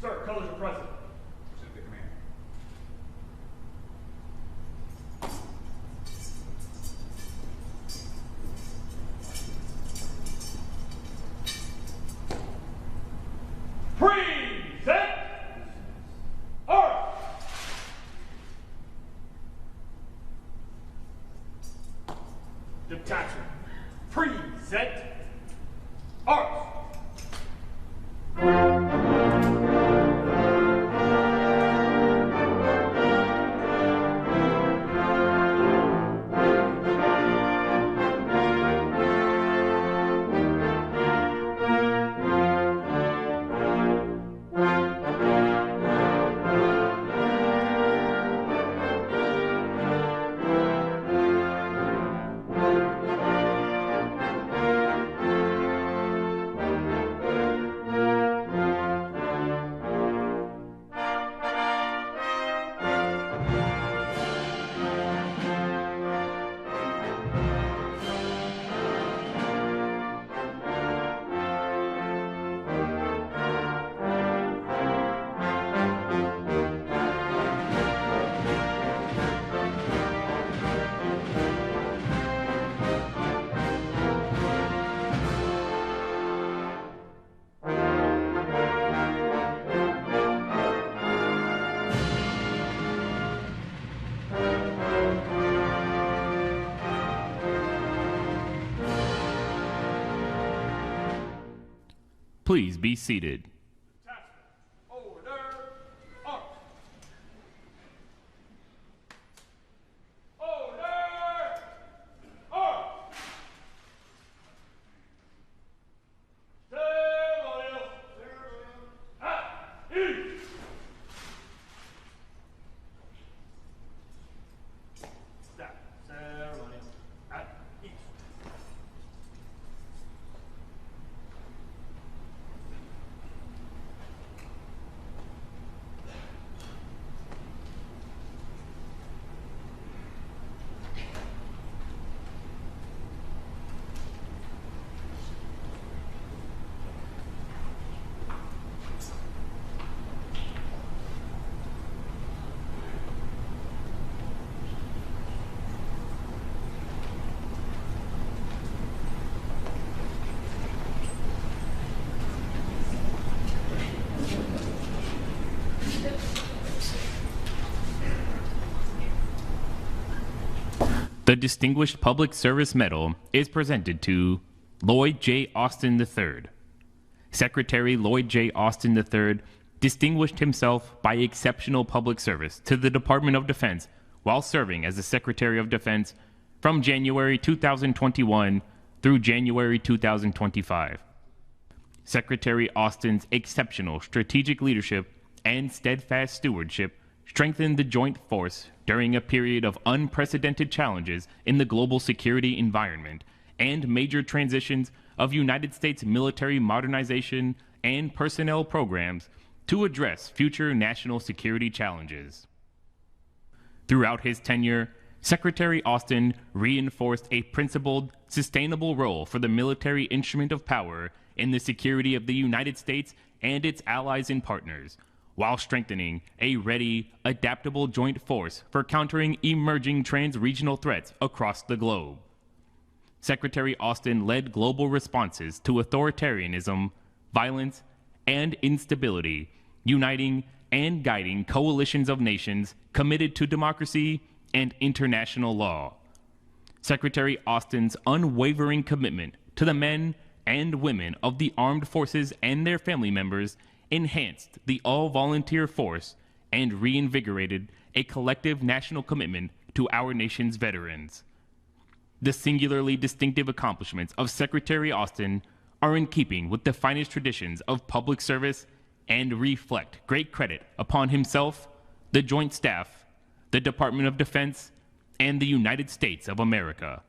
Sir, colors are present. Present the command. Present. Arms. Detachment. Present. Arms. Please be seated. Order. Arms. Order. Arms. Ceremonial. At ease. Staff. Ceremonial. At ease. The Distinguished Public Service Medal is presented to Lloyd J. Austin III. Secretary Lloyd J. Austin III distinguished himself by exceptional public service to the Department of Defense while serving as the Secretary of Defense from January 2021 through January 2025. Secretary Austin's exceptional strategic leadership and steadfast stewardship strengthened the joint force during a period of unprecedented challenges in the global security environment and major transitions of United States military modernization and personnel programs to address future national security challenges. Throughout his tenure, Secretary Austin reinforced a principled, sustainable role for the military instrument of power in the security of the United States and its allies and partners, while strengthening a ready, adaptable joint force for countering emerging trans-regional threats across the globe. Secretary Austin led global responses to authoritarianism, violence, and instability, uniting and guiding coalitions of nations committed to democracy and international law. Secretary Austin's unwavering commitment to the men and women of the armed forces and their family members enhanced the all-volunteer force and reinvigorated a collective national commitment to our nation's veterans. The singularly distinctive accomplishments of Secretary Austin are in keeping with the finest traditions of public service and reflect great credit upon himself, the Joint Staff, the Department of Defense, and the United States of America.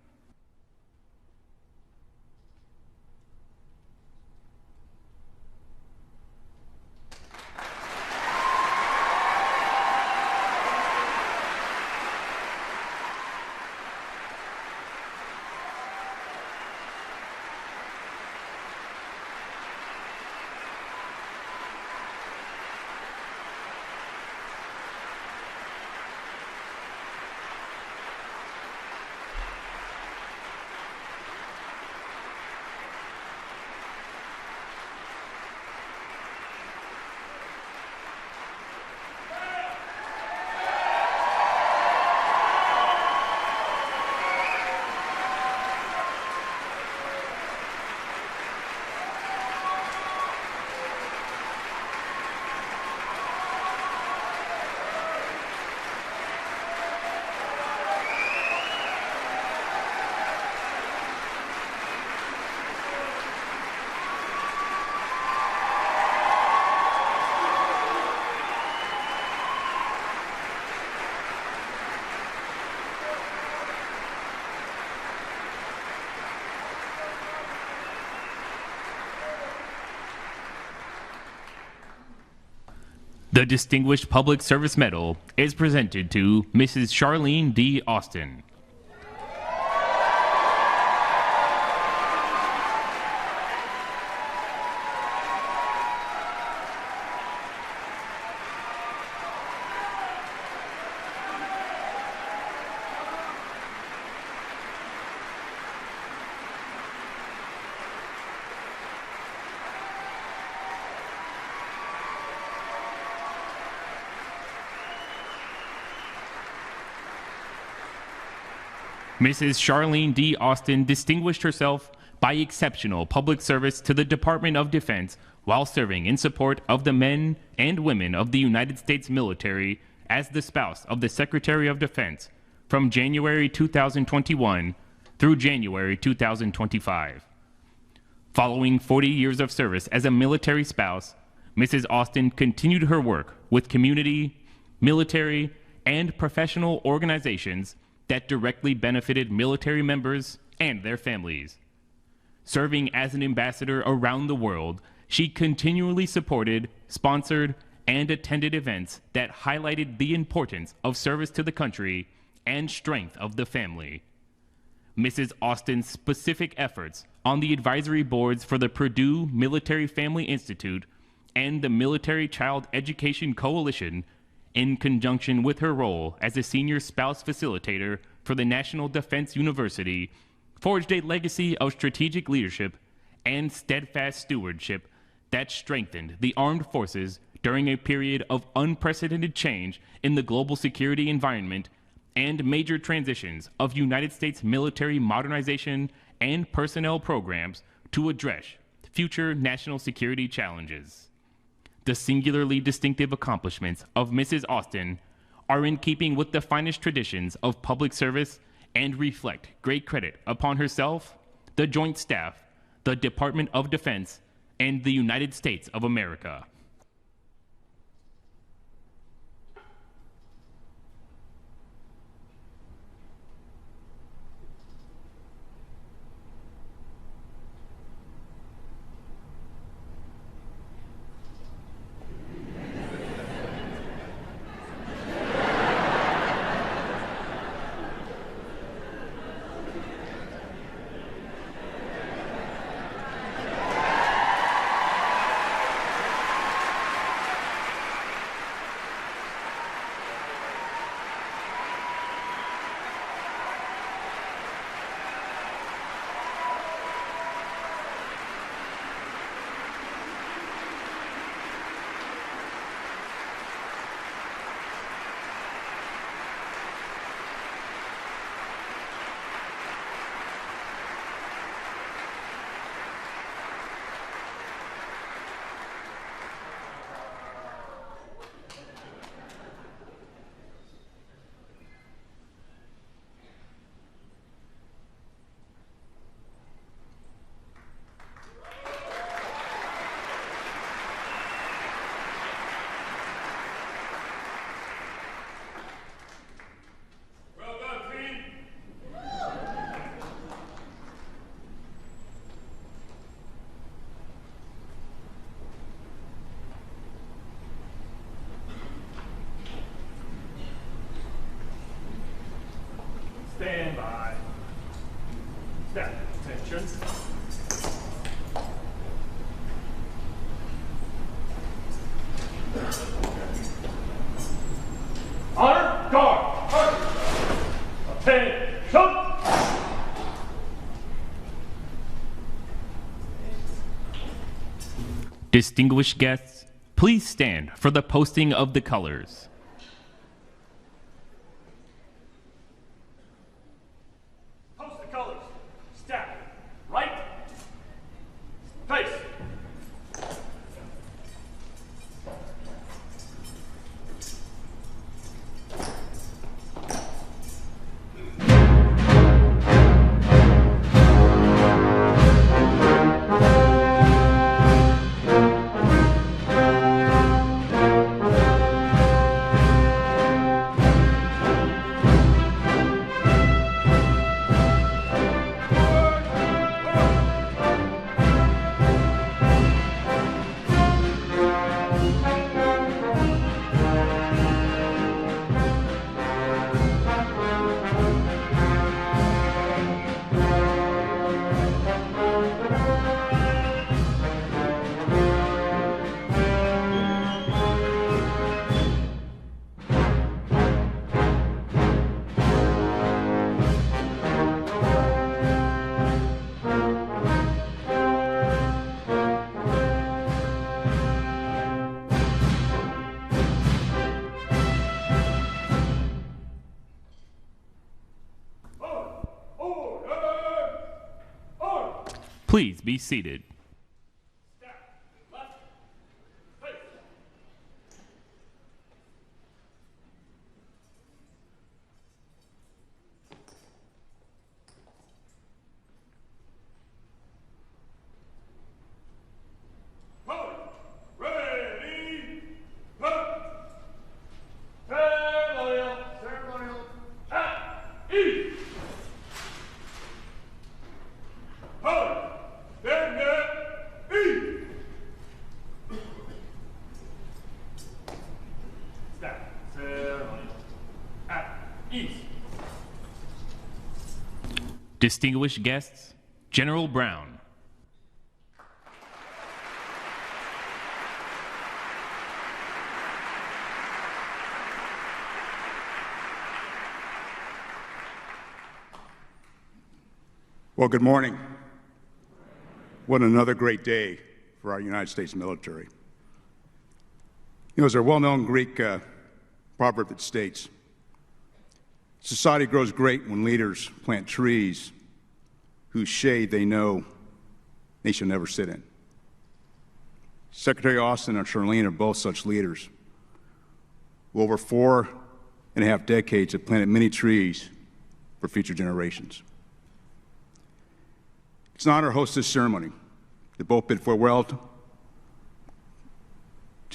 The Distinguished Public Service Medal is presented to Mrs. Charlene D. Austin. Mrs. Charlene D. Austin distinguished herself by exceptional public service to the Department of Defense while serving in support of the men and women of the United States military as the spouse of the Secretary of Defense from January 2021 through January 2025. Following 40 years of service as a military spouse, Mrs. Austin continued her work with community, military, and professional organizations that directly benefited military members and their families. Serving as an ambassador around the world, she continually supported, sponsored, and attended events that highlighted the importance of service to the country and strength of the family. Mrs. Austin's specific efforts on the advisory boards for the Purdue Military Family Institute and the Military Child Education Coalition, in conjunction with her role as a senior spouse facilitator for the National Defense University, forged a legacy of strategic leadership and steadfast stewardship that strengthened the armed forces during a period of unprecedented change in the global security environment and major transitions of United States military modernization and personnel programs to address future national security challenges. The singularly distinctive accomplishments of Mrs. Austin are in keeping with the finest traditions of public service and reflect great credit upon herself, the Joint Staff, the Department of Defense, and the United States of America. Staff, attention. Honor, guard. Attention. Distinguished guests, please stand for the posting of the colors. Post the colors. Staff, right. Face. Please be seated. Staff, left. Face. Forward. Ready. Left. Ceremonial. Ceremonial. At ease. Forward. Stand at ease. Staff. Ceremonial. At ease. Distinguished guests, General Brown. Well, good morning. What another great day for our United States military. You know, there's a well-known Greek proverb that states, society grows great when leaders plant trees whose shade they know they shall never sit in. Secretary Austin and Charlene are both such leaders who over 4.5 decades have planted many trees for future generations. It's an honor to host this ceremony. They both bid farewell to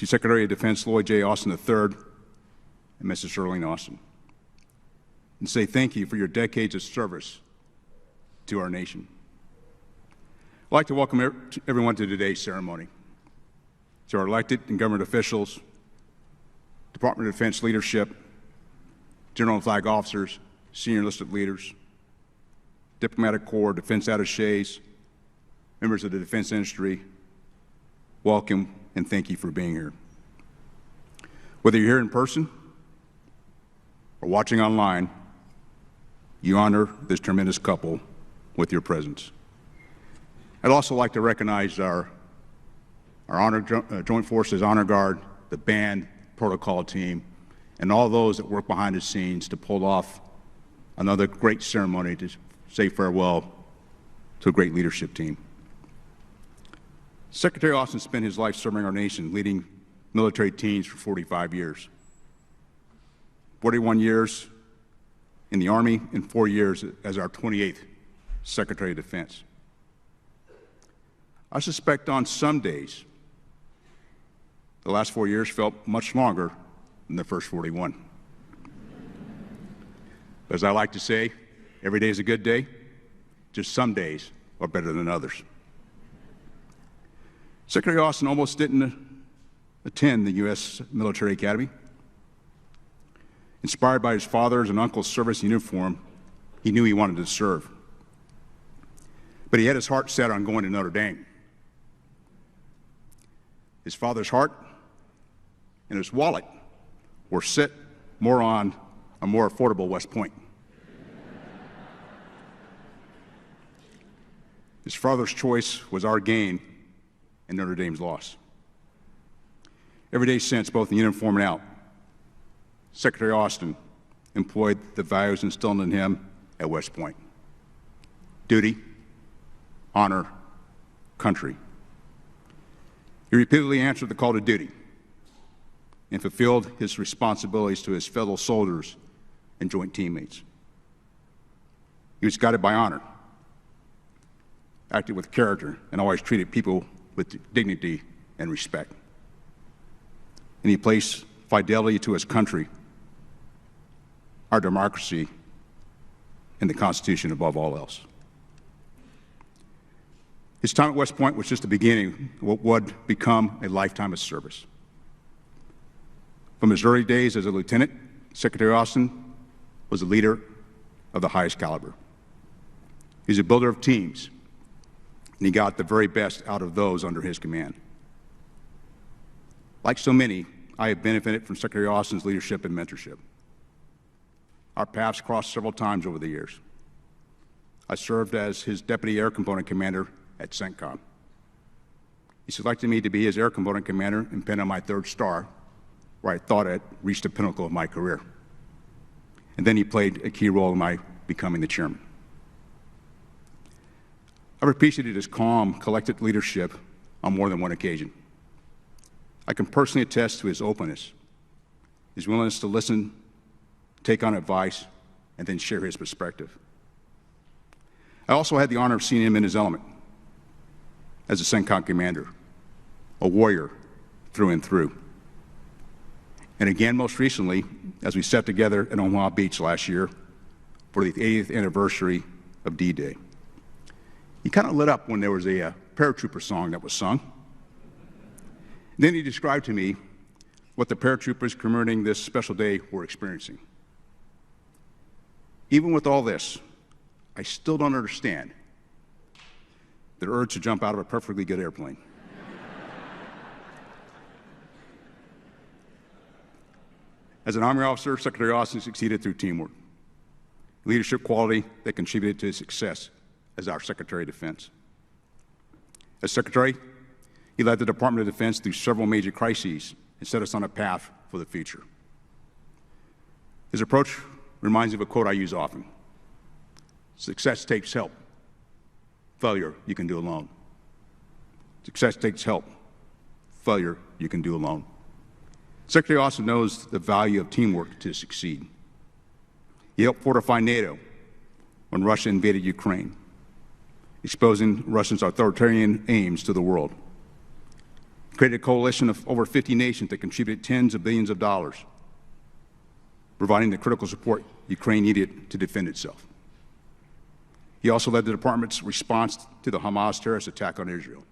Secretary of Defense Lloyd J. Austin III and Mrs. Charlene Austin, and say thank you for your decades of service to our nation. I'd like to welcome everyone to today's ceremony, to our elected and government officials, Department of Defense leadership, General and Flag officers, senior enlisted leaders, Diplomatic Corps, defense attachés, members of the defense industry, welcome and thank you for being here. Whether you're here in person or watching online, you honor this tremendous couple with your presence. I'd also like to recognize our Joint Forces Honor Guard, the band, protocol team, and all those that work behind the scenes to pull off another great ceremony to say farewell to a great leadership team. Secretary Austin spent his life serving our nation, leading military teams for 45 years. 41 years in the Army and 4 years as our 28th Secretary of Defense. I suspect on some days, the last 4 years felt much longer than the first 41. But as I like to say, every day is a good day, just some days are better than others. Secretary Austin almost didn't attend the U.S. Military Academy. Inspired by his father's and uncle's service uniform, he knew he wanted to serve. but he had his heart set on going to Notre Dame. His father's heart and his wallet were set more on a more affordable West Point. His father's choice was our gain and Notre Dame's loss. Every day since, both in uniform and out, Secretary Austin employed the values instilled in him at West Point: duty, honor, country. He repeatedly answered the call to duty and fulfilled his responsibilities to his fellow soldiers and joint teammates. He was guided by honor, acted with character, and always treated people with dignity and respect. And he placed fidelity to his country, our democracy, and the Constitution above all else. His time at West Point was just the beginning of what would become a lifetime of service. From his early days as a lieutenant, Secretary Austin was a leader of the highest caliber. He's a builder of teams, and he got the very best out of those under his command. Like so many, I have benefited from Secretary Austin's leadership and mentorship. Our paths crossed several times over the years. I served as his Deputy Air Component Commander at CENTCOM. He selected me to be his Air Component Commander and pinned on my 3rd star, where I thought I'd reached the pinnacle of my career. And then he played a key role in my becoming the chairman. I've appreciated his calm, collected leadership on more than one occasion. I can personally attest to his openness, his willingness to listen, take on advice, and then share his perspective. I also had the honor of seeing him in his element as a CENTCOM commander, a warrior through and through. And again, most recently, as we sat together at Omaha Beach last year for the 80th anniversary of D-Day. He kind of lit up when there was a paratrooper song that was sung. Then he described to me what the paratroopers commemorating this special day were experiencing. Even with all this, I still don't understand the urge to jump out of a perfectly good airplane. As an Army officer, Secretary Austin succeeded through teamwork, leadership quality that contributed to his success as our Secretary of Defense. As Secretary, he led the Department of Defense through several major crises and set us on a path for the future. His approach reminds me of a quote I use often: success takes help. Failure, you can do alone. Success takes help. Failure, you can do alone. Secretary Austin knows the value of teamwork to succeed. He helped fortify NATO when Russia invaded Ukraine, exposing Russia's authoritarian aims to the world. He created a coalition of over 50 nations that contributed tens of billions of dollars, providing the critical support Ukraine needed to defend itself. He also led the department's response to the Hamas terrorist attack on Israel,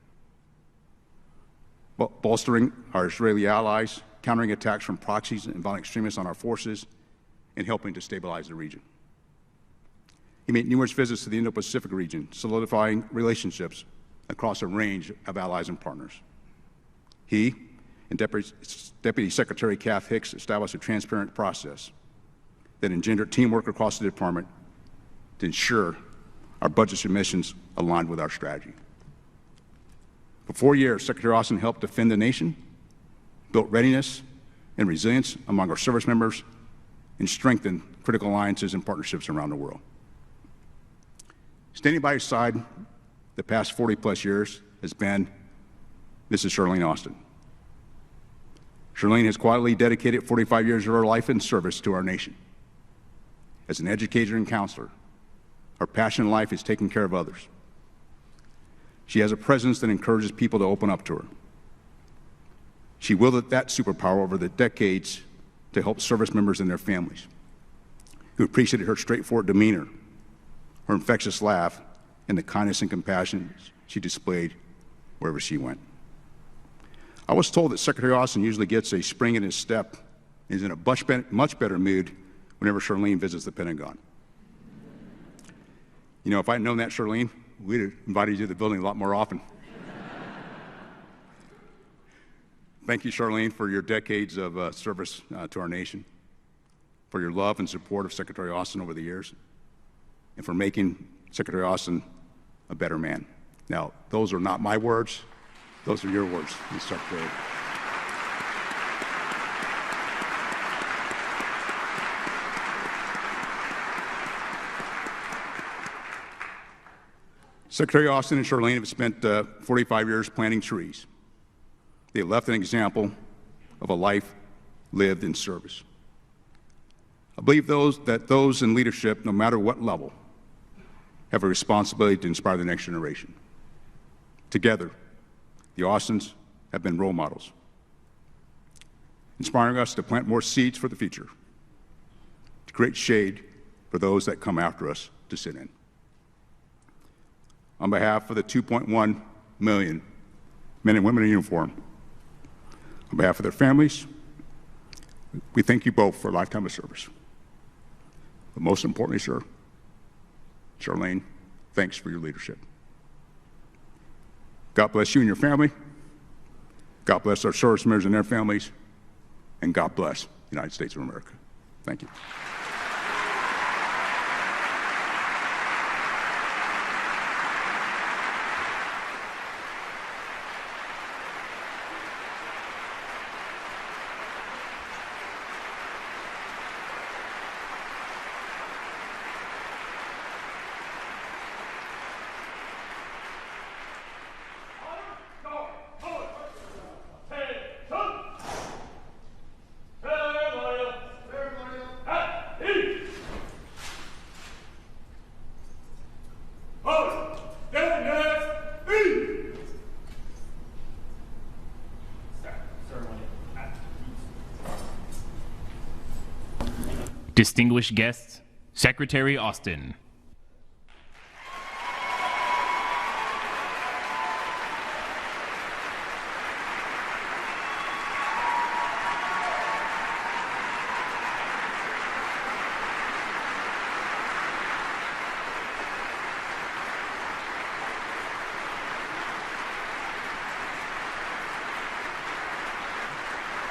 bolstering our Israeli allies, countering attacks from proxies and violent extremists on our forces, and helping to stabilize the region. He made numerous visits to the Indo-Pacific region, solidifying relationships across a range of allies and partners. He and Deputy Secretary Kath Hicks established a transparent process that engendered teamwork across the department to ensure our budget submissions aligned with our strategy. For 4 years, Secretary Austin helped defend the nation, built readiness and resilience among our service members, and strengthened critical alliances and partnerships around the world. Standing by his side the past 40-plus years has been Mrs. Charlene Austin. Charlene has quietly dedicated 45 years of her life in service to our nation. As an educator and counselor, her passion in life is taking care of others. She has a presence that encourages people to open up to her. She wielded that superpower over the decades to help service members and their families, who appreciated her straightforward demeanor, her infectious laugh, and the kindness and compassion she displayed wherever she went. I was told that Secretary Austin usually gets a spring in his step and is in a much better mood whenever Charlene visits the Pentagon. You know, if I'd known that, Charlene, we'd have invited you to the building a lot more often. Thank you, Charlene, for your decades of service to our nation, for your love and support of Secretary Austin over the years, and for making Secretary Austin a better man. Now, those are not my words. Those are your words, Mr. Secretary. Secretary Austin and Charlene have spent 45 years planting trees. They left an example of a life lived in service. I believe that those in leadership, no matter what level, have a responsibility to inspire the next generation. Together, the Austins have been role models, inspiring us to plant more seeds for the future, to create shade for those that come after us to sit in. On behalf of the 2.1 million men and women in uniform, on behalf of their families, we thank you both for a lifetime of service. But most importantly, sir, Charlene, thanks for your leadership. God bless you and your family. God bless our service members and their families. And God bless the United States of America. Thank you. Distinguished guests, Secretary Austin.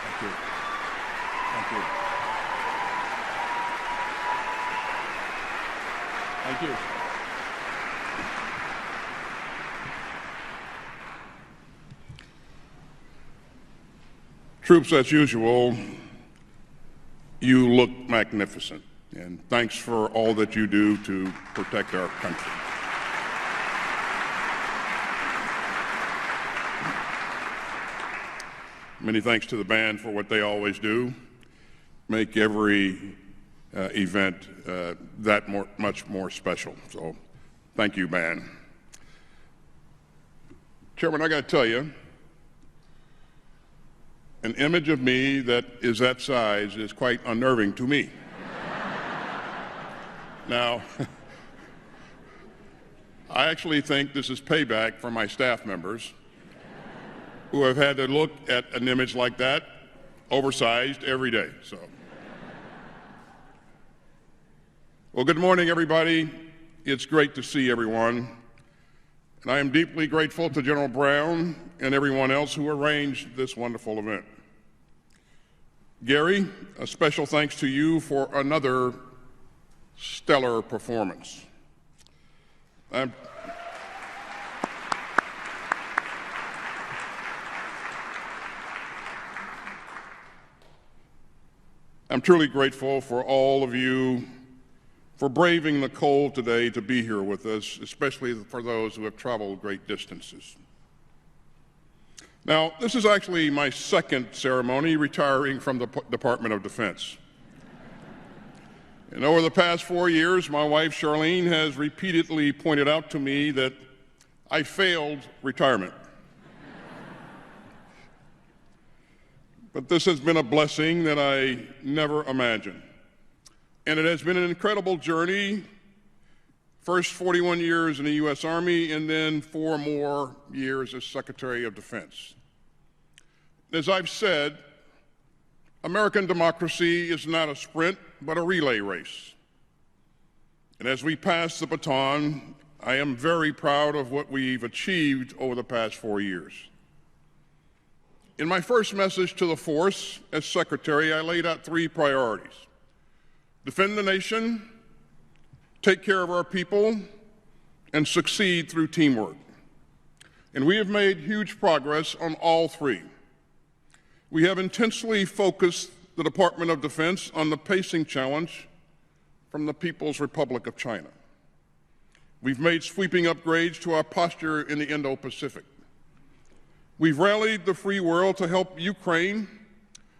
Thank you. Thank you. Thank you. Troops, as usual, you look magnificent, and thanks for all that you do to protect our country. Many thanks to the band for what they always do. Make every event much more special. So thank you, band. Chairman, I got to tell you, an image of me that is that size is quite unnerving to me. Now, I actually think this is payback for my staff members who have had to look at an image like that, oversized, every day. So, well, good morning, everybody. It's great to see everyone. And I am deeply grateful to General Brown and everyone else who arranged this wonderful event. Gary, a special thanks to you for another stellar performance. I'm truly grateful for all of you for braving the cold today to be here with us, especially for those who have traveled great distances. Now, this is actually my second ceremony retiring from the Department of Defense. And over the past 4 years, my wife, Charlene, has repeatedly pointed out to me that I failed retirement. But this has been a blessing that I never imagined. And it has been an incredible journey, first 41 years in the U.S. Army and then 4 more years as Secretary of Defense. As I've said, American democracy is not a sprint, but a relay race. And as we pass the baton, I am very proud of what we've achieved over the past 4 years. In my first message to the force as Secretary, I laid out 3 priorities: defend the nation, take care of our people, and succeed through teamwork. And we have made huge progress on all 3. We have intensely focused the Department of Defense on the pacing challenge from the People's Republic of China. We've made sweeping upgrades to our posture in the Indo-Pacific. We've rallied the free world to help Ukraine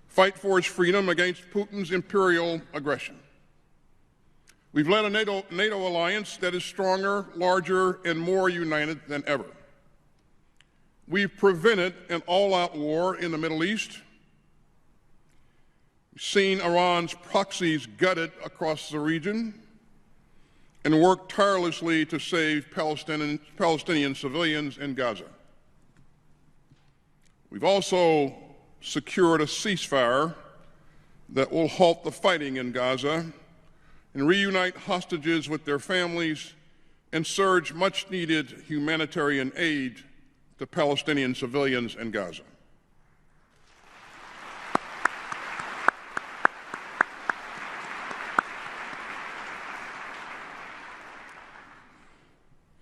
fight for its freedom against Putin's imperial aggression. We've led a NATO alliance that is stronger, larger, and more united than ever. We've prevented an all-out war in the Middle East. We've seen Iran's proxies gutted across the region and worked tirelessly to save Palestinian civilians in Gaza. We've also secured a ceasefire that will halt the fighting in Gaza and reunite hostages with their families and surge much-needed humanitarian aid to Palestinian civilians in Gaza.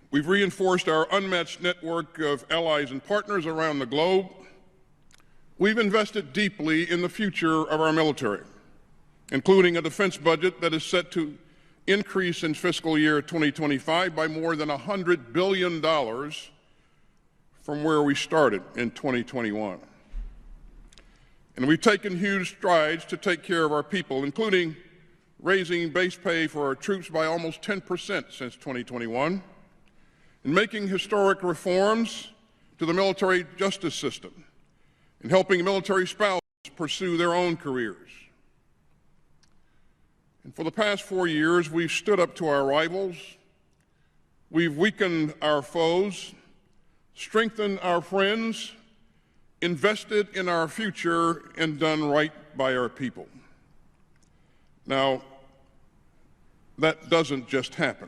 We've reinforced our unmatched network of allies and partners around the globe. We've invested deeply in the future of our military, including a defense budget that is set to increase in fiscal year 2025 by more than $100 billion from where we started in 2021. And we've taken huge strides to take care of our people, including raising base pay for our troops by almost 10% since 2021, and making historic reforms to the military justice system, and helping military spouses pursue their own careers. And for the past 4 years, we've stood up to our rivals, we've weakened our foes, strengthened our friends, invested in our future, and done right by our people. Now, that doesn't just happen.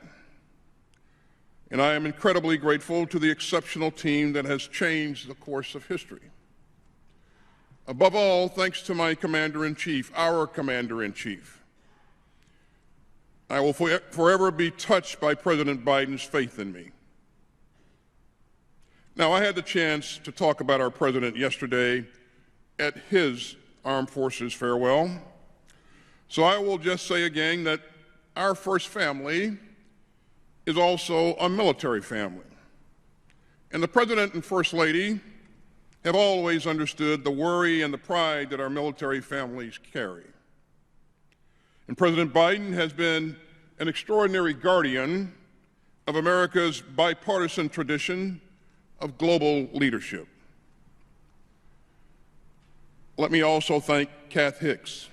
And I am incredibly grateful to the exceptional team that has changed the course of history. Above all, thanks to my Commander-in-Chief, our Commander-in-Chief. I will forever be touched by President Biden's faith in me. Now, I had the chance to talk about our President yesterday at his Armed Forces farewell. So I will just say again that our first family is also a military family. And the President and First Lady have always understood the worry and the pride that our military families carry. And President Biden has been an extraordinary guardian of America's bipartisan tradition of global leadership. Let me also thank Kath Hicks.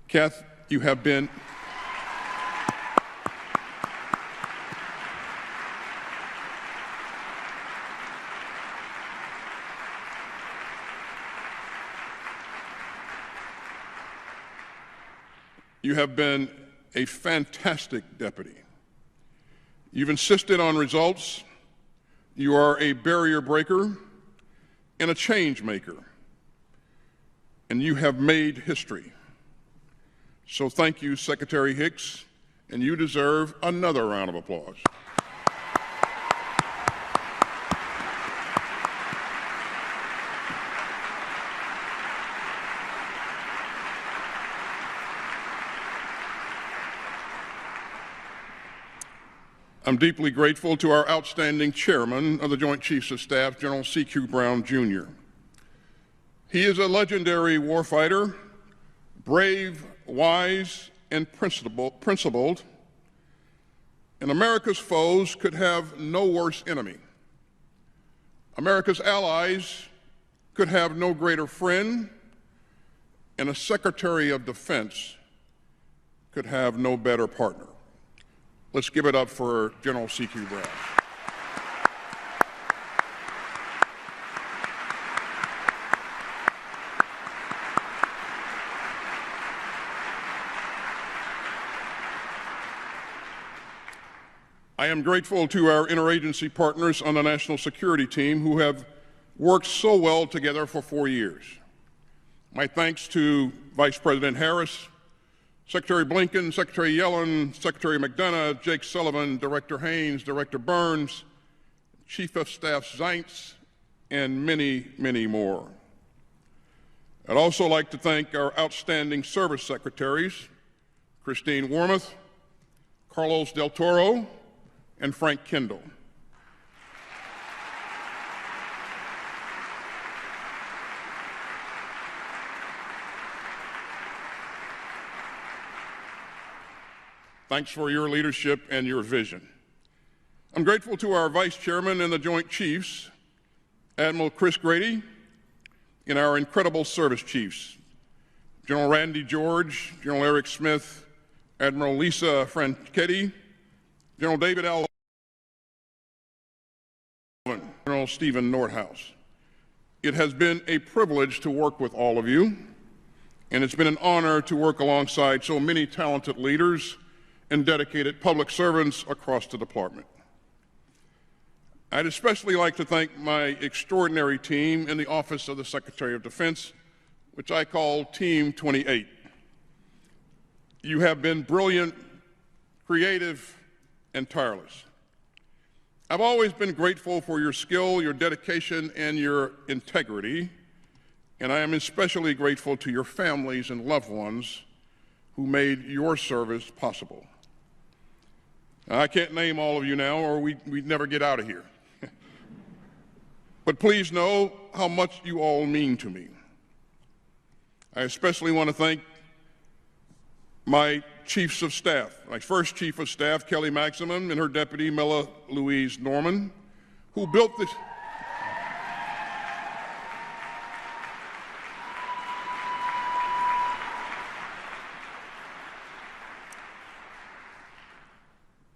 Kath, you have been a fantastic deputy. You've insisted on results. You are a barrier breaker and a change maker. And you have made history. So thank you, Secretary Hicks, and you deserve another round of applause. I'm deeply grateful to our outstanding chairman of the Joint Chiefs of Staff, General C.Q. Brown, Jr. He is a legendary warfighter, brave, wise, and principled, and America's foes could have no worse enemy. America's allies could have no greater friend, and a Secretary of Defense could have no better partner. Let's give it up for General C.Q. Brown. I am grateful to our interagency partners on the national security team who have worked so well together for 4 years. My thanks to Vice President Harris, Secretary Blinken, Secretary Yellen, Secretary McDonough, Jake Sullivan, Director Haynes, Director Burns, Chief of Staff Zients, and many, many more. I'd also like to thank our outstanding service secretaries, Christine Wormuth, Carlos Del Toro, and Frank Kendall. Thanks for your leadership and your vision. I'm grateful to our Vice Chairman and the Joint Chiefs, Admiral Chris Grady, and our incredible service chiefs, General Randy George, General Eric Smith, Admiral Lisa Franchetti, General David L. General Stephen Nordhaus. It has been a privilege to work with all of you, and it's been an honor to work alongside so many talented leaders and dedicated public servants across the department. I'd especially like to thank my extraordinary team in the Office of the Secretary of Defense, which I call Team 28. You have been brilliant, creative, and tireless. I've always been grateful for your skill, your dedication, and your integrity, and I am especially grateful to your families and loved ones who made your service possible. I can't name all of you now, or we'd never get out of here. But please know how much you all mean to me. I especially want to thank my chiefs of staff, my first chief of staff, Kelly Maximum, and her deputy, Mella Louise Norman, who built this.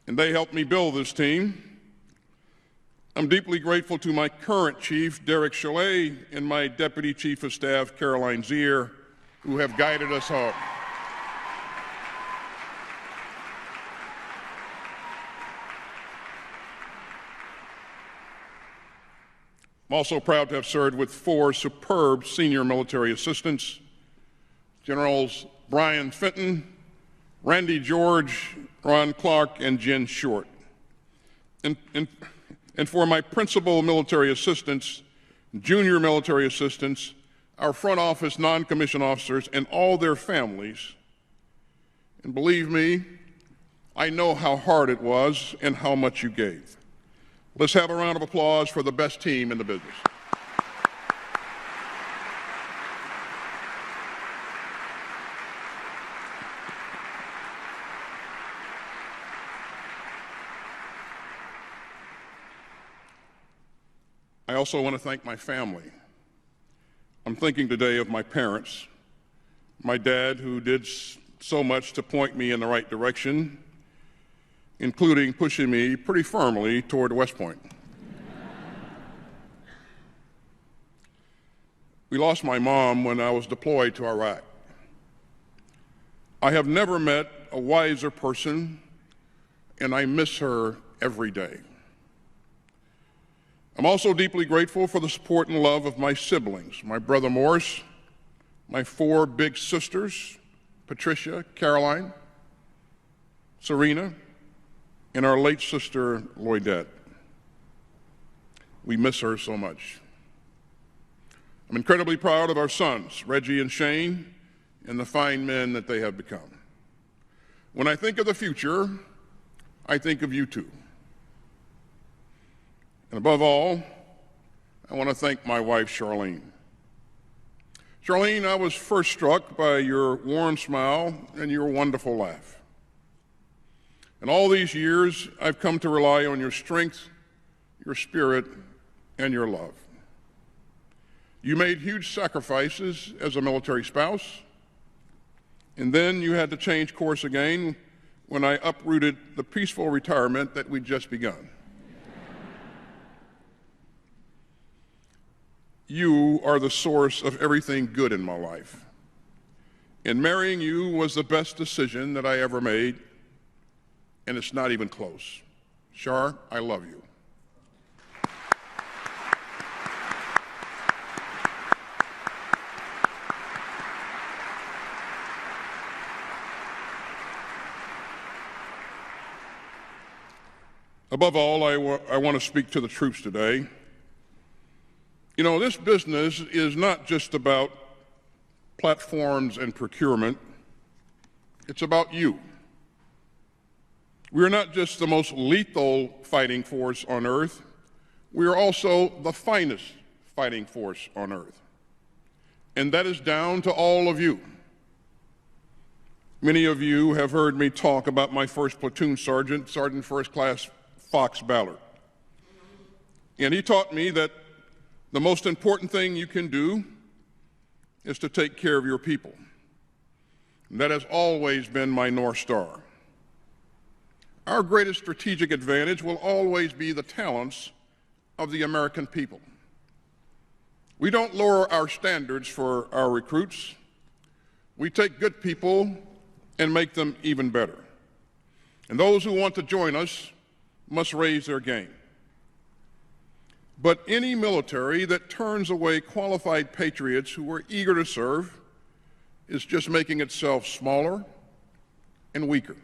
And they helped me build this team. I'm deeply grateful to my current chief, Derek Chalet, and my deputy chief of staff, Caroline Zier, who have guided us hard. I'm also proud to have served with 4 superb senior military assistants, Generals Brian Fenton, Randy George, Ron Clark, and Jen Short. And for my principal military assistants, junior military assistants, our front office non-commissioned officers, and all their families. And believe me, I know how hard it was and how much you gave. Let's have a round of applause for the best team in the business. I also want to thank my family. I'm thinking today of my parents, my dad, who did so much to point me in the right direction, including pushing me pretty firmly toward West Point. We lost my mom when I was deployed to Iraq. I have never met a wiser person, and I miss her every day. I'm also deeply grateful for the support and love of my siblings, my brother Morris, my 4 big sisters, Patricia, Caroline, Serena, and our late sister, Lloydette. We miss her so much. I'm incredibly proud of our sons, Reggie and Shane, and the fine men that they have become. When I think of the future, I think of you too. And above all, I want to thank my wife, Charlene. Charlene, I was first struck by your warm smile and your wonderful laugh. In all these years, I've come to rely on your strength, your spirit, and your love. You made huge sacrifices as a military spouse, and then you had to change course again when I uprooted the peaceful retirement that we'd just begun. You are the source of everything good in my life. And marrying you was the best decision that I ever made, and it's not even close. Shar, I love you. Above all, I want to speak to the troops today. You know, this business is not just about platforms and procurement. It's about you. We're not just the most lethal fighting force on earth. We are also the finest fighting force on earth. And that is down to all of you. Many of you have heard me talk about my first platoon sergeant, Sergeant First Class Fox Ballard. And he taught me that the most important thing you can do is to take care of your people. And that has always been my North Star. Our greatest strategic advantage will always be the talents of the American people. We don't lower our standards for our recruits. We take good people and make them even better. And those who want to join us must raise their game. But any military that turns away qualified patriots who are eager to serve is just making itself smaller and weaker.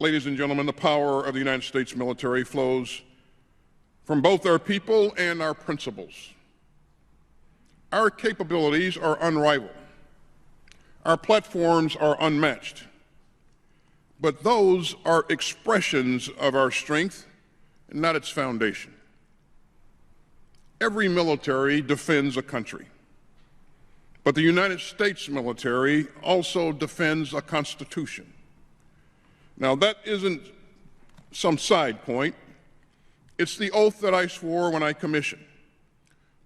Ladies and gentlemen, the power of the United States military flows from both our people and our principles. Our capabilities are unrivaled. Our platforms are unmatched. But those are expressions of our strength, and not its foundation. Every military defends a country. But the United States military also defends a constitution. Now, that isn't some side point. It's the oath that I swore when I commissioned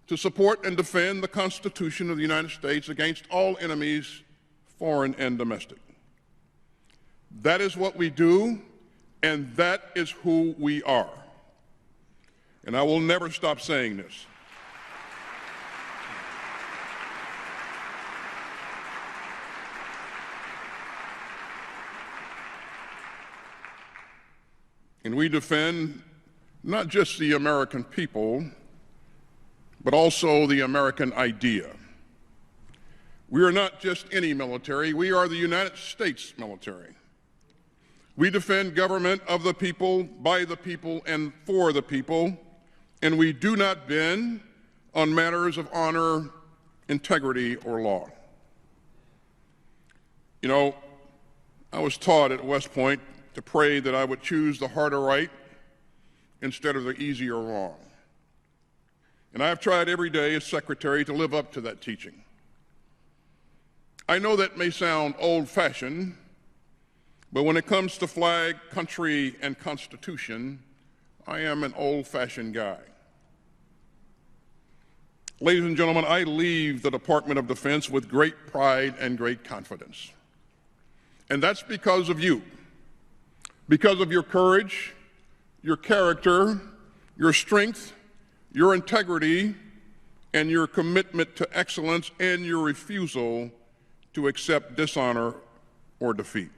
to support and defend the Constitution of the United States against all enemies, foreign and domestic. That is what we do, and that is who we are. And I will never stop saying this. And we defend not just the American people, but also the American idea. We are not just any military, we are the United States military. We defend government of the people, by the people, and for the people, and we do not bend on matters of honor, integrity, or law. You know, I was taught at West Point to pray that I would choose the harder right instead of the easier wrong. And I have tried every day as secretary to live up to that teaching. I know that may sound old-fashioned, but when it comes to flag, country, and Constitution, I am an old-fashioned guy. Ladies and gentlemen, I leave the Department of Defense with great pride and great confidence. And that's because of you. Because of your courage, your character, your strength, your integrity, and your commitment to excellence, and your refusal to accept dishonor or defeat.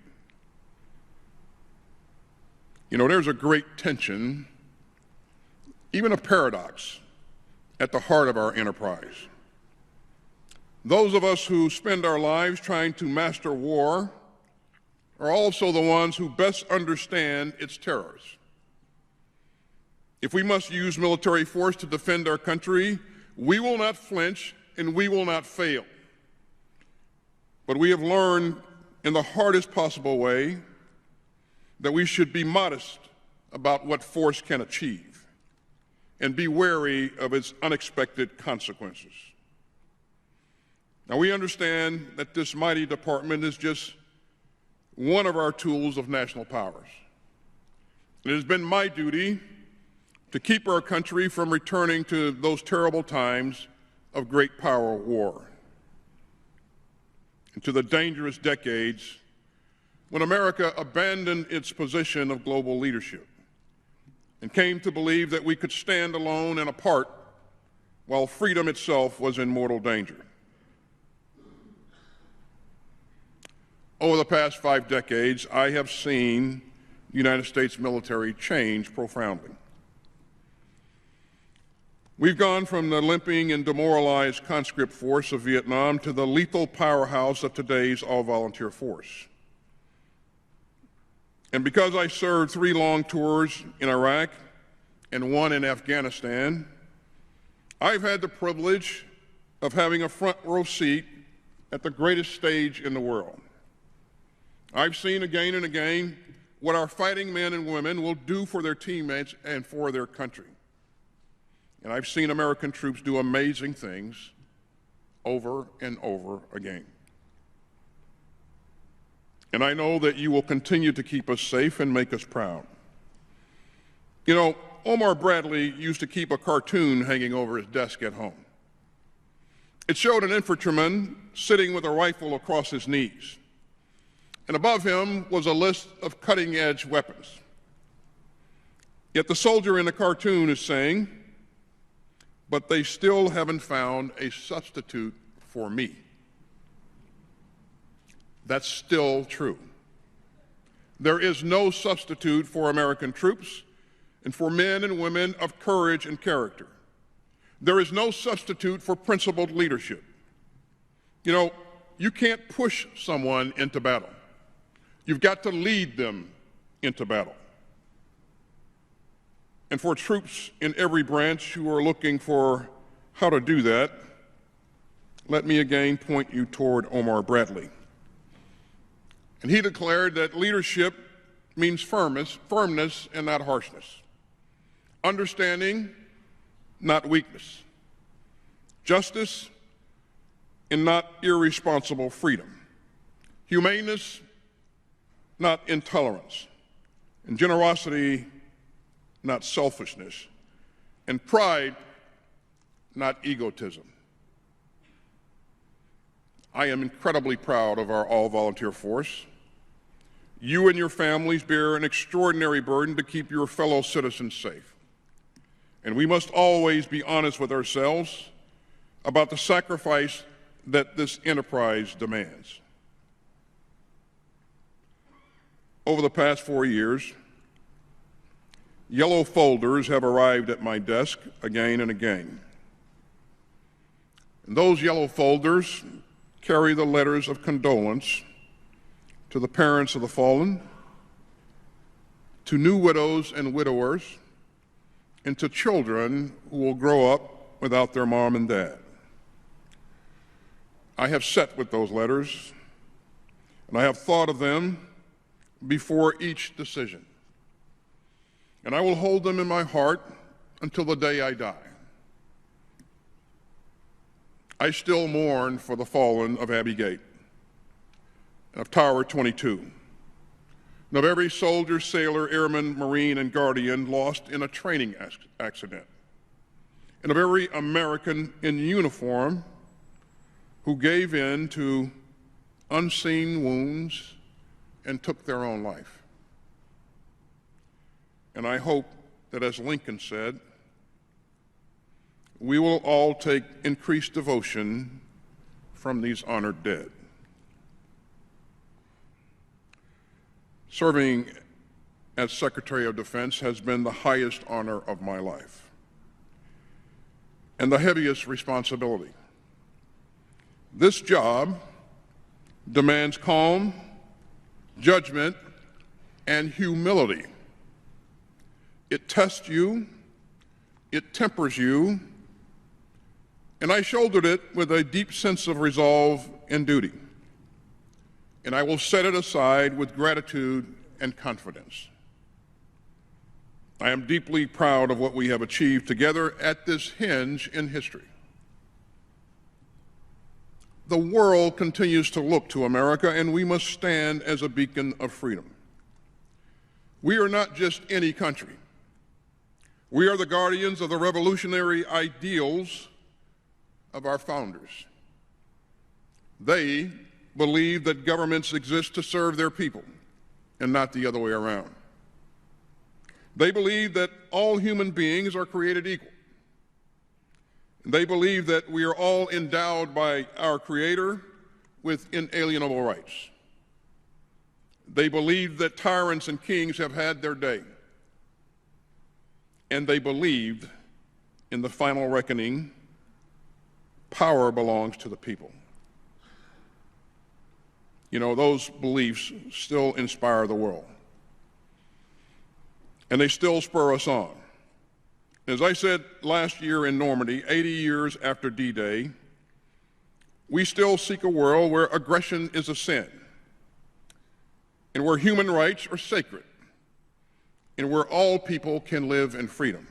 You know, there's a great tension, even a paradox, at the heart of our enterprise. Those of us who spend our lives trying to master war are also the ones who best understand its terrors. If we must use military force to defend our country, we will not flinch and we will not fail. But we have learned in the hardest possible way that we should be modest about what force can achieve and be wary of its unexpected consequences. Now, we understand that this mighty department is just one of our tools of national powers. It has been my duty to keep our country from returning to those terrible times of great power war and to the dangerous decades when America abandoned its position of global leadership and came to believe that we could stand alone and apart while freedom itself was in mortal danger. Over the past 5 decades, I have seen the United States military change profoundly. We've gone from the limping and demoralized conscript force of Vietnam to the lethal powerhouse of today's all-volunteer force. And because I served 3 long tours in Iraq and 1 in Afghanistan, I've had the privilege of having a front row seat at the greatest stage in the world. I've seen again and again what our fighting men and women will do for their teammates and for their country. And I've seen American troops do amazing things over and over again. And I know that you will continue to keep us safe and make us proud. You know, Omar Bradley used to keep a cartoon hanging over his desk at home. It showed an infantryman sitting with a rifle across his knees. And above him was a list of cutting-edge weapons. Yet the soldier in the cartoon is saying, "But they still haven't found a substitute for me." That's still true. There is no substitute for American troops and for men and women of courage and character. There is no substitute for principled leadership. You know, you can't push someone into battle. You've got to lead them into battle. And for troops in every branch who are looking for how to do that, let me again point you toward Omar Bradley. And he declared that leadership means firmness and not harshness, understanding, not weakness, justice and not irresponsible freedom, humaneness, not intolerance, and generosity, not selfishness, and pride, not egotism. I am incredibly proud of our all-volunteer force. You and your families bear an extraordinary burden to keep your fellow citizens safe. And we must always be honest with ourselves about the sacrifice that this enterprise demands. Over the past 4 years, yellow folders have arrived at my desk again and again. And those yellow folders carry the letters of condolence to the parents of the fallen, to new widows and widowers, and to children who will grow up without their mom and dad. I have sat with those letters, and I have thought of them before each decision. And I will hold them in my heart until the day I die. I still mourn for the fallen of Abbey Gate and of Tower 22, and of every soldier, sailor, airman, Marine, and Guardian lost in a training accident, and of every American in uniform who gave in to unseen wounds and took their own life. And I hope that, as Lincoln said, we will all take increased devotion from these honored dead. Serving as Secretary of Defense has been the highest honor of my life and the heaviest responsibility. This job demands calm, judgment, and humility. It tests you, it tempers you, and I shouldered it with a deep sense of resolve and duty. And I will set it aside with gratitude and confidence. I am deeply proud of what we have achieved together at this hinge in history. The world continues to look to America, and we must stand as a beacon of freedom. We are not just any country. We are the guardians of the revolutionary ideals of our founders. They believe that governments exist to serve their people and not the other way around. They believe that all human beings are created equal. They believe that we are all endowed by our Creator with inalienable rights. They believe that tyrants and kings have had their day. And they believed in the final reckoning, power belongs to the people. You know, those beliefs still inspire the world. And they still spur us on. As I said last year in Normandy, 80 years after D-Day, we still seek a world where aggression is a sin, and where human rights are sacred, and where all people can live in freedom.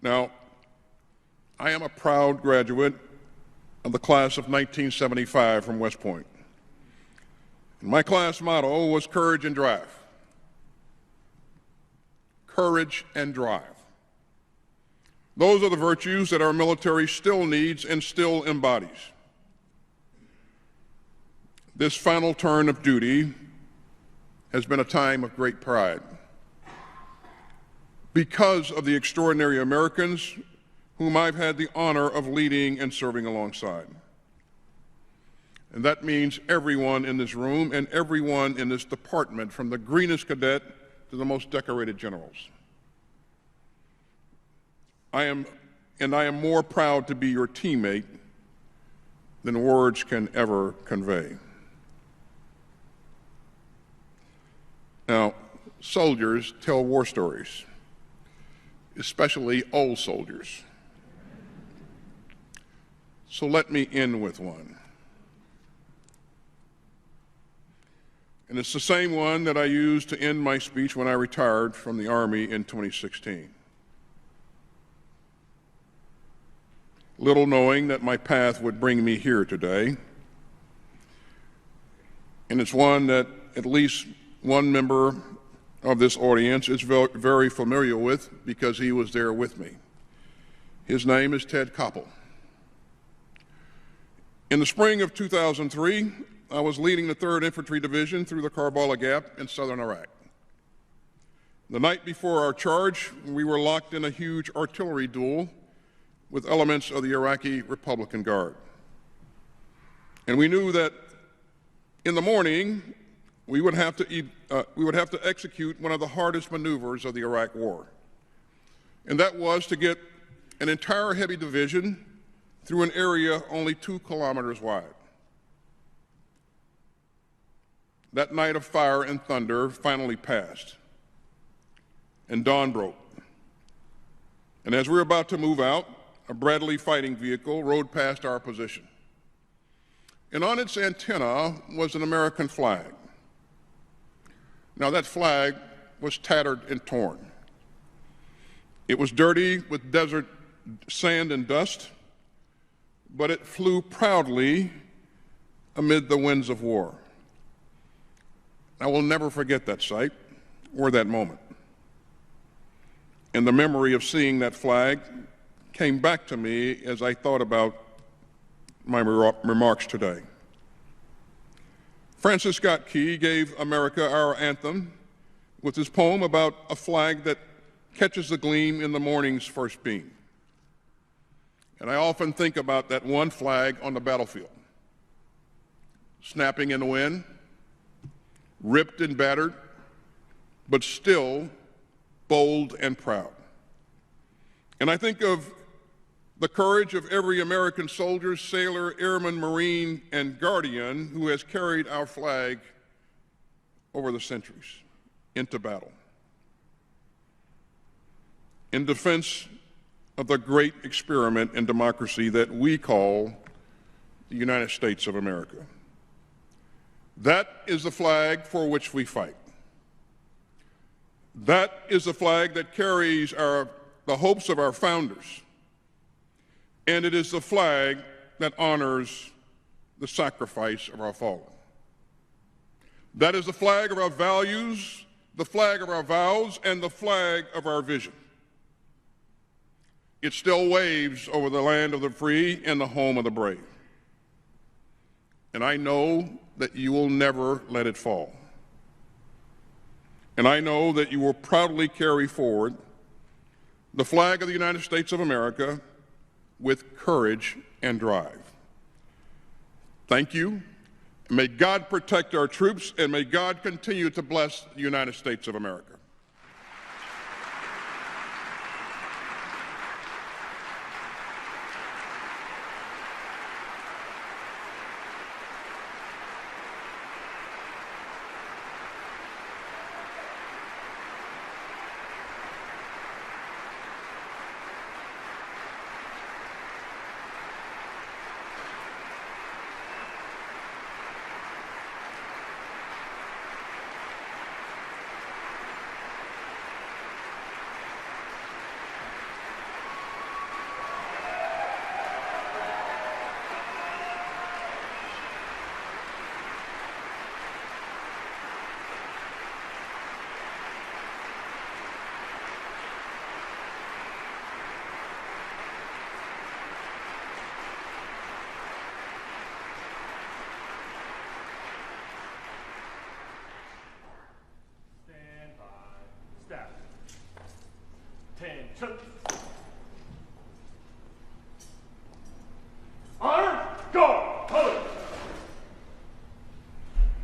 Now, I am a proud graduate of the class of 1975 from West Point. And my class motto was courage and drive. Courage and drive. Those are the virtues that our military still needs and still embodies. This final turn of duty has been a time of great pride because of the extraordinary Americans whom I've had the honor of leading and serving alongside. And that means everyone in this room and everyone in this department, from the greenest cadet to the most decorated generals. I am more proud to be your teammate than words can ever convey. Now, soldiers tell war stories, especially old soldiers. So let me end with one. And it's the same one that I used to end my speech when I retired from the Army in 2016. Little knowing that my path would bring me here today. And it's one that at least one member of this audience is very familiar with because he was there with me. His name is Ted Koppel. In the spring of 2003, I was leading the 3rd Infantry Division through the Karbala Gap in southern Iraq. The night before our charge, we were locked in a huge artillery duel with elements of the Iraqi Republican Guard. And we knew that in the morning, we would have to execute one of the hardest maneuvers of the Iraq War. And that was to get an entire heavy division through an area only 2 kilometers wide. That night of fire and thunder finally passed, and dawn broke. And as we were about to move out, a Bradley fighting vehicle rode past our position. And on its antenna was an American flag. Now, that flag was tattered and torn. It was dirty with desert sand and dust, but it flew proudly amid the winds of war. I will never forget that sight or that moment. And the memory of seeing that flag came back to me as I thought about my remarks today. Francis Scott Key gave America our anthem with his poem about a flag that catches the gleam in the morning's first beam. And I often think about that one flag on the battlefield, snapping in the wind, ripped and battered, but still bold and proud. And I think of the courage of every American soldier, sailor, airman, Marine, and Guardian who has carried our flag over the centuries into battle in defense of the great experiment in democracy that we call the United States of America. That is the flag for which we fight. That is the flag that carries the hopes of our founders. And it is the flag that honors the sacrifice of our fallen. That is the flag of our values, the flag of our vows, and the flag of our vision. It still waves over the land of the free and the home of the brave. And I know that you will never let it fall. And I know that you will proudly carry forward the flag of the United States of America with courage and drive. Thank you. May God protect our troops, and may God continue to bless the United States of America. Attention. Honor, go, colors.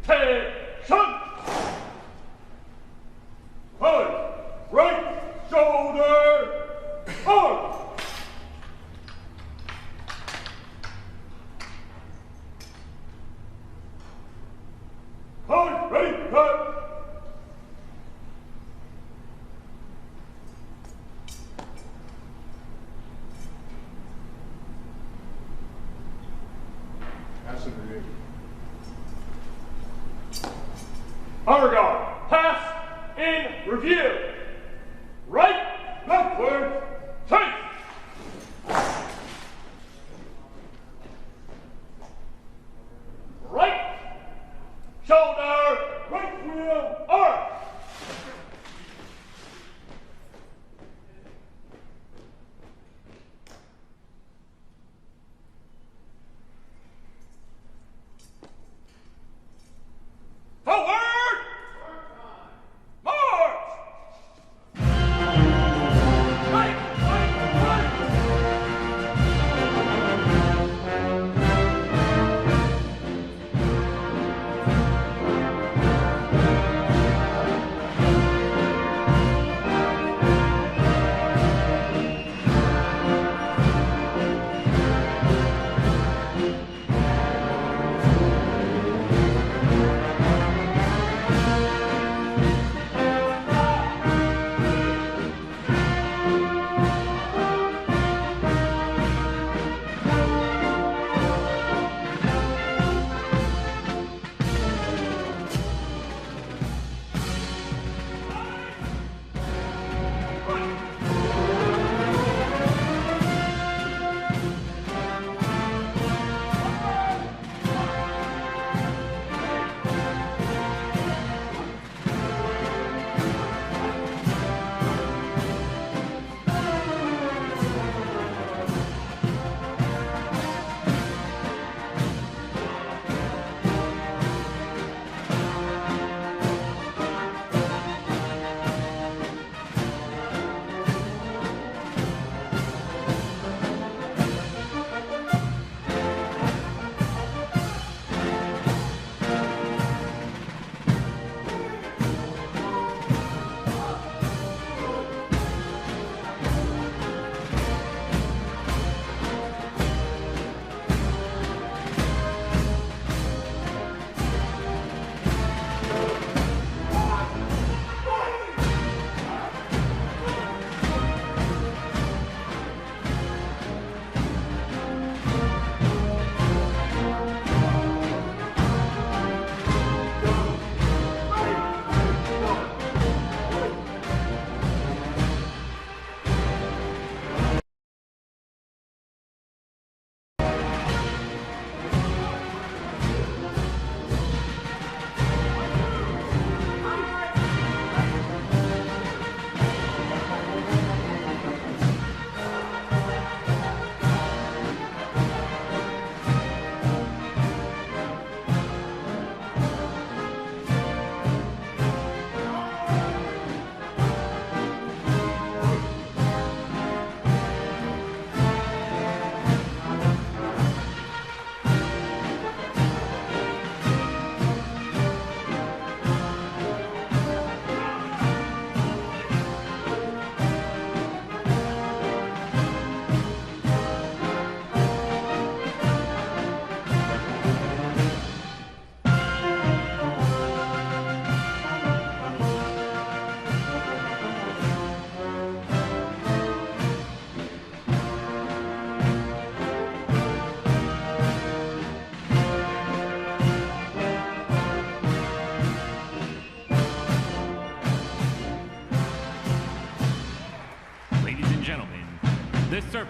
Attention. Colors, right shoulder, forward. Colors, ready, cut. Honor guard, pass in review. Right, backward, chase. Right, shoulder, right wheel, arm. Forward!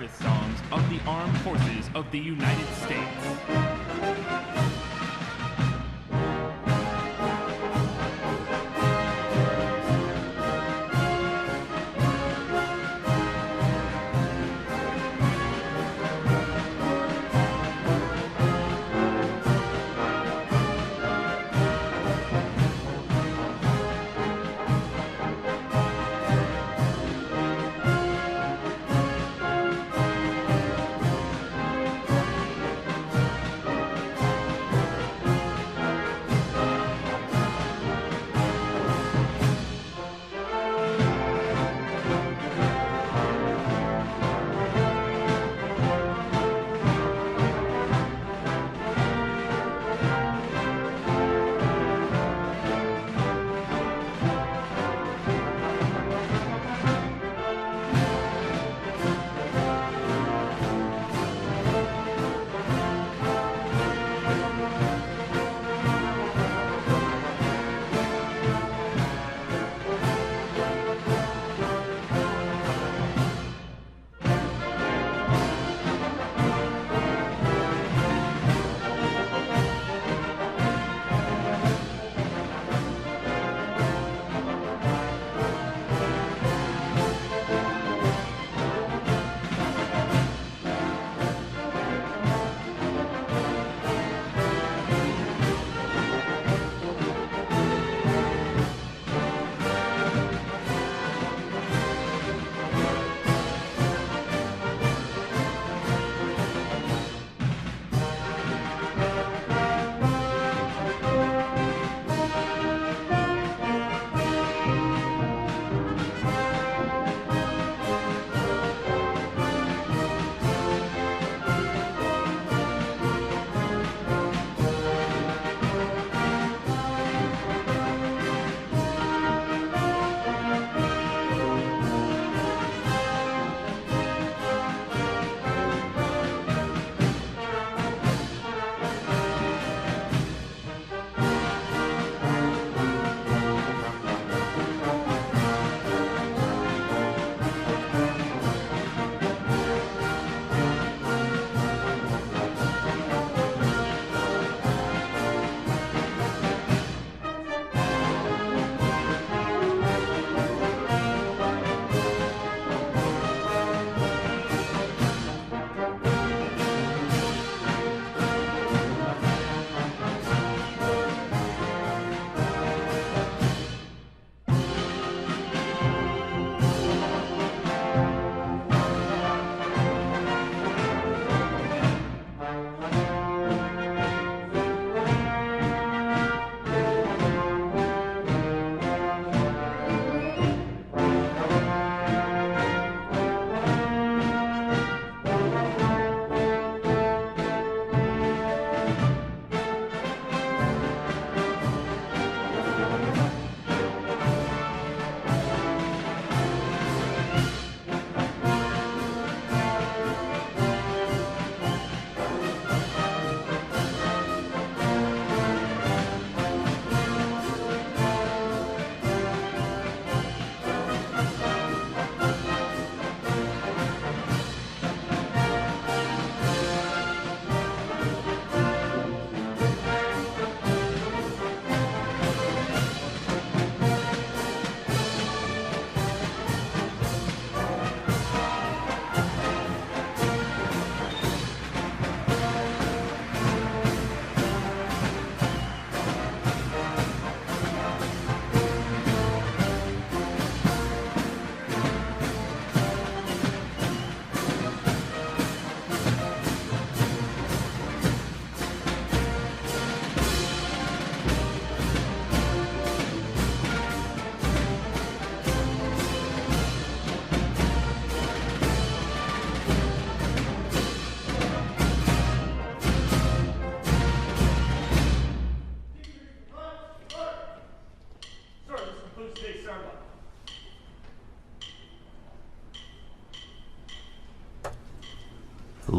service songs of the Armed Forces of the United States.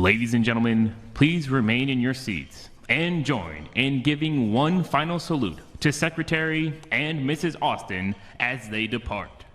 Ladies and gentlemen, please remain in your seats and join in giving one final salute to Secretary and Mrs. Austin as they depart.